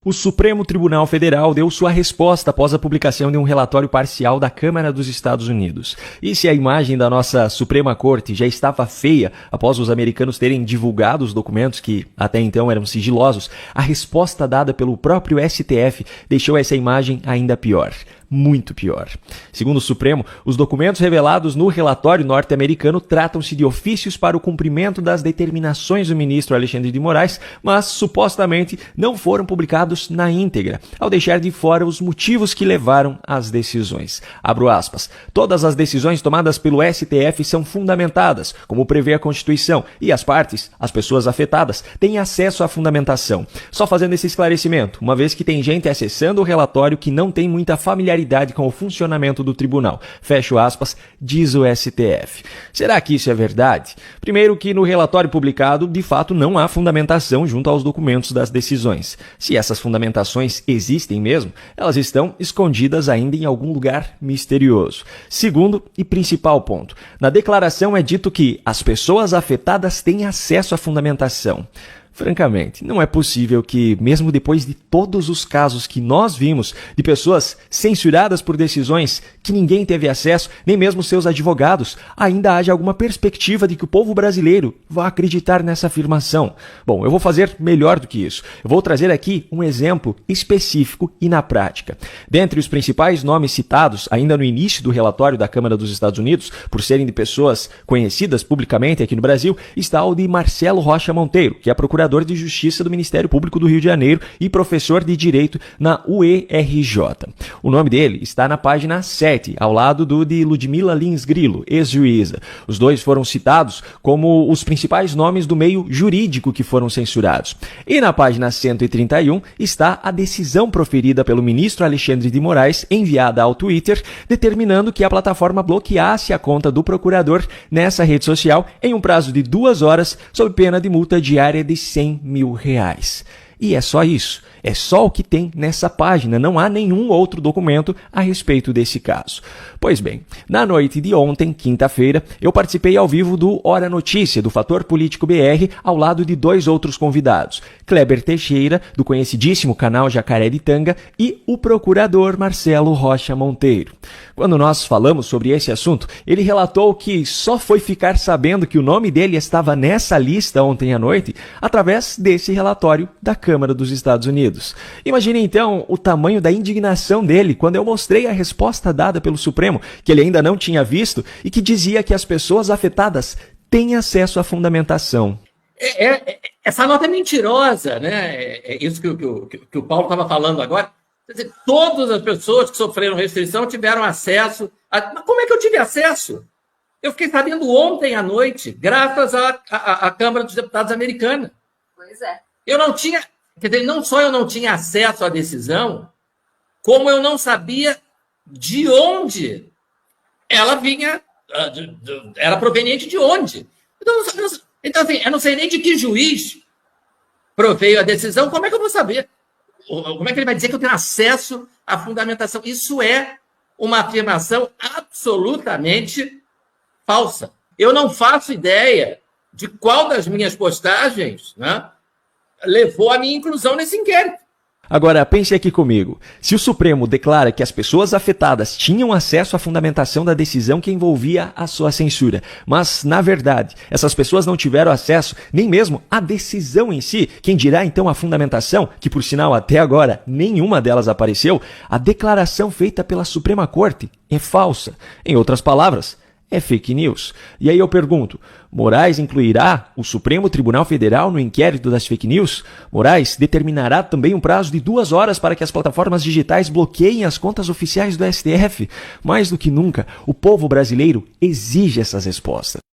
O Supremo Tribunal Federal deu sua resposta após a publicação de um relatório parcial da Câmara dos Estados Unidos. E se a imagem da nossa Suprema Corte já estava feia após os americanos terem divulgado os documentos que até então eram sigilosos, a resposta dada pelo próprio STF deixou essa imagem ainda pior. Muito pior. Segundo o Supremo, os documentos revelados no relatório norte-americano tratam-se de ofícios para o cumprimento das determinações do ministro Alexandre de Moraes, mas supostamente não foram publicados na íntegra, ao deixar de fora os motivos que levaram às decisões. Abro aspas. Todas as decisões tomadas pelo STF são fundamentadas, como prevê a Constituição, e as partes, as pessoas afetadas, têm acesso à fundamentação. Só fazendo esse esclarecimento, uma vez que tem gente acessando o relatório que não tem muita familiaridade com o funcionamento do tribunal. Fecho aspas, diz o STF. Será que isso é verdade? Primeiro que no relatório publicado, de fato, não há fundamentação junto aos documentos das decisões. Se essas fundamentações existem mesmo, elas estão escondidas ainda em algum lugar misterioso. Segundo e principal ponto, na declaração é dito que as pessoas afetadas têm acesso à fundamentação. Francamente, não é possível que, mesmo depois de todos os casos que nós vimos de pessoas censuradas por decisões que ninguém teve acesso, nem mesmo seus advogados, ainda haja alguma perspectiva de que o povo brasileiro vá acreditar nessa afirmação. Bom, eu vou fazer melhor do que isso. Eu vou trazer aqui um exemplo específico e na prática. Dentre os principais nomes citados, ainda no início do relatório da Câmara dos Estados Unidos, por serem de pessoas conhecidas publicamente aqui no Brasil, está o de Marcelo Rocha Monteiro, que é procurador de Justiça do Ministério Público do Rio de Janeiro e professor de Direito na UERJ. O nome dele está na página 7, ao lado do de Ludmila Lins Grilo, ex-juíza. Os dois foram citados como os principais nomes do meio jurídico que foram censurados. E na página 131 está a decisão proferida pelo ministro Alexandre de Moraes, enviada ao Twitter, determinando que a plataforma bloqueasse a conta do procurador nessa rede social em um prazo de 2 horas, sob pena de multa diária de R$100 mil. E é só isso. É só o que tem nessa página, não há nenhum outro documento a respeito desse caso. Pois bem, na noite de ontem, quinta-feira, eu participei ao vivo do Hora Notícia, do Fator Político BR, ao lado de 2 outros convidados, Kleber Teixeira, do conhecidíssimo canal Jacaré de Tanga, e o procurador Marcelo Rocha Monteiro. Quando nós falamos sobre esse assunto, ele relatou que só foi ficar sabendo que o nome dele estava nessa lista ontem à noite através desse relatório da Câmara dos Estados Unidos. Imagine então o tamanho da indignação dele quando eu mostrei a resposta dada pelo Supremo, que ele ainda não tinha visto e que dizia que as pessoas afetadas têm acesso à fundamentação. Essa nota é mentirosa, né? É isso que o Paulo estava falando agora. Quer dizer, todas as pessoas que sofreram restrição tiveram acesso. Mas como é que eu tive acesso? Eu fiquei sabendo ontem à noite, graças à Câmara dos Deputados americana. Pois é. Eu não tinha... Quer dizer, não só eu não tinha acesso à decisão, como eu não sabia de onde ela vinha, era proveniente de onde. Então, assim, eu não sei nem de que juiz proveio a decisão, como é que eu vou saber? Como é que ele vai dizer que eu tenho acesso à fundamentação? Isso é uma afirmação absolutamente falsa. Eu não faço ideia de qual das minhas postagens, né, levou a minha inclusão nesse inquérito. Agora, pense aqui comigo. Se o Supremo declara que as pessoas afetadas tinham acesso à fundamentação da decisão que envolvia a sua censura, mas, na verdade, essas pessoas não tiveram acesso nem mesmo à decisão em si, quem dirá então a fundamentação, que por sinal até agora nenhuma delas apareceu, a declaração feita pela Suprema Corte é falsa. Em outras palavras, é fake news. E aí eu pergunto, Moraes incluirá o Supremo Tribunal Federal no inquérito das fake news? Moraes determinará também um prazo de 2 horas para que as plataformas digitais bloqueiem as contas oficiais do STF? Mais do que nunca, o povo brasileiro exige essas respostas.